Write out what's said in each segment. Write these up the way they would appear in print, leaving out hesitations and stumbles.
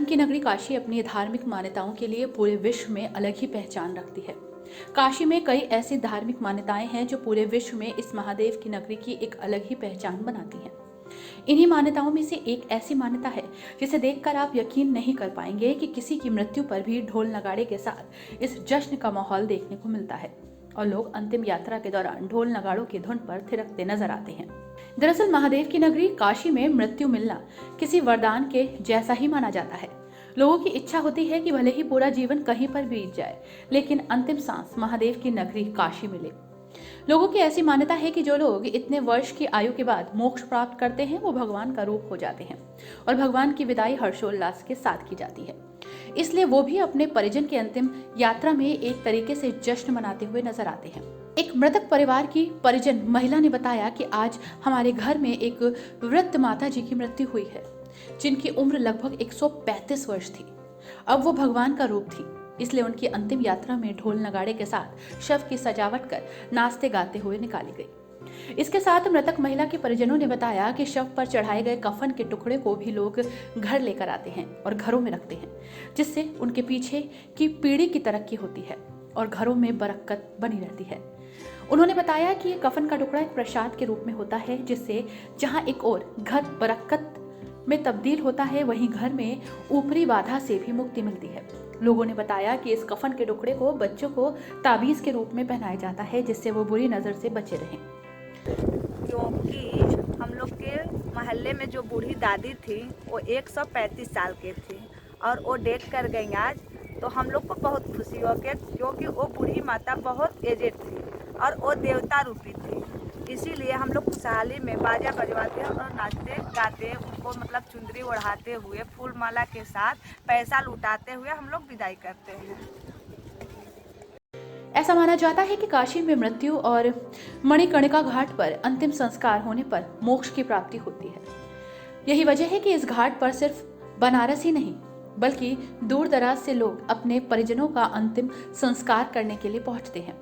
धर्म की नगरी काशी अपनी धार्मिक मान्यताओं के लिए पूरे विश्व में अलग ही पहचान रखती है। काशी में कई ऐसी धार्मिक मान्यताएं हैं जो पूरे विश्व में इस महादेव की नगरी की एक अलग ही पहचान बनाती हैं। इन्हीं मान्यताओं में से एक ऐसी मान्यता है जिसे देखकर आप यकीन नहीं कर पाएंगे कि किसी की मृत्यु पर भी ढोल नगाड़े के साथ इस जश्न का माहौल देखने को मिलता है और लोग अंतिम यात्रा के दौरान ढोल नगाड़ों की धुन पर थिरकते नजर आते हैं। दरअसल महादेव की नगरी काशी में मृत्यु मिलना किसी वरदान के जैसा ही माना जाता है। लोगों की इच्छा होती है कि भले ही पूरा जीवन कहीं पर बीत जाए, लेकिन अंतिम सांस महादेव की नगरी काशी मिले। लोगों की ऐसी मान्यता है कि जो लोग इतने वर्ष की आयु के बाद मोक्ष प्राप्त करते हैं वो भगवान का रूप हो जाते हैं और भगवान की विदाई हर्षोल्लास के साथ की जाती है। इसलिए वो भी अपने परिजन की अंतिम यात्रा में एक तरीके से जश्न मनाते हुए नजर आते हैं। एक मृतक परिवार की परिजन महिला ने बताया कि आज हमारे घर में एक वृद्ध माता जी की मृत्यु हुई है, जिनकी उम्र लगभग 135 वर्ष थी। अब वो भगवान का रूप थी, इसलिए उनकी अंतिम यात्रा में ढोल नगाड़े के साथ शव की सजावट कर नाचते गाते हुए निकाली गई। इसके साथ मृतक महिला के परिजनों ने बताया कि शव पर चढ़ाए गए कफन के टुकड़े को भी लोग घर लेकर आते हैं और घरों में रखते हैं, जिससे उनके पीछे की पीढ़ी की तरक्की होती है और घरों में बरकत बनी रहती है। उन्होंने बताया कि ये कफन का टुकड़ा एक प्रसाद के रूप में होता है, जिससे जहां एक और घर बरकत में तब्दील होता है, वहीं घर में ऊपरी बाधा से भी मुक्ति मिलती है। लोगों ने बताया कि इस कफन के टुकड़े को बच्चों को ताबीज के रूप में पहनाया जाता है, जिससे वो बुरी नजर से बचे रहें। क्योंकि हम लोग के मोहल्ले में जो बूढ़ी दादी थी वो 135 साल की थी और वो डेथ कर गई आज। तो हम लोग को बहुत खुशी हो गई, क्योंकि वो बूढ़ी माता बहुत एजेड थी और वो देवता रूपी थी। इसीलिए हम लोग खुशहाली में बाजा बजवाते और नाचते गाते उनको मतलब चुंदरी ओढ़ाते हुए फूल माला के साथ पैसा लुटाते हुए हम लोग विदाई करते हैं। ऐसा माना जाता है कि काशी में मृत्यु और मणिकर्णिका घाट पर अंतिम संस्कार होने पर मोक्ष की प्राप्ति होती है। यही वजह है कि इस घाट पर सिर्फ बनारस ही नहीं बल्कि दूर दराज से लोग अपने परिजनों का अंतिम संस्कार करने के लिए पहुंचते हैं।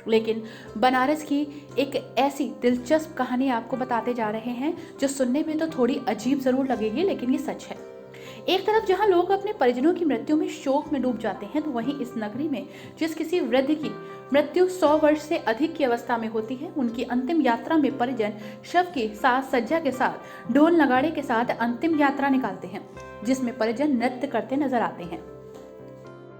लेकिन बनारस की एक ऐसी दिलचस्प कहानी आपको बताते जा रहे हैं जो सुनने में तो थोड़ी अजीब जरूर लगेगी, लेकिन ये सच है। एक तरफ जहां लोग अपने परिजनों की मृत्यु में शोक में डूब जाते हैं, तो वहीं इस नगरी में जिस किसी वृद्ध की मृत्यु 100 वर्ष से अधिक की अवस्था में होती है, उनकी अंतिम यात्रा में परिजन शव की साज सज्जा के साथ ढोल नगाड़े के साथ अंतिम यात्रा निकालते हैं, जिसमें परिजन नृत्य करते नजर आते हैं।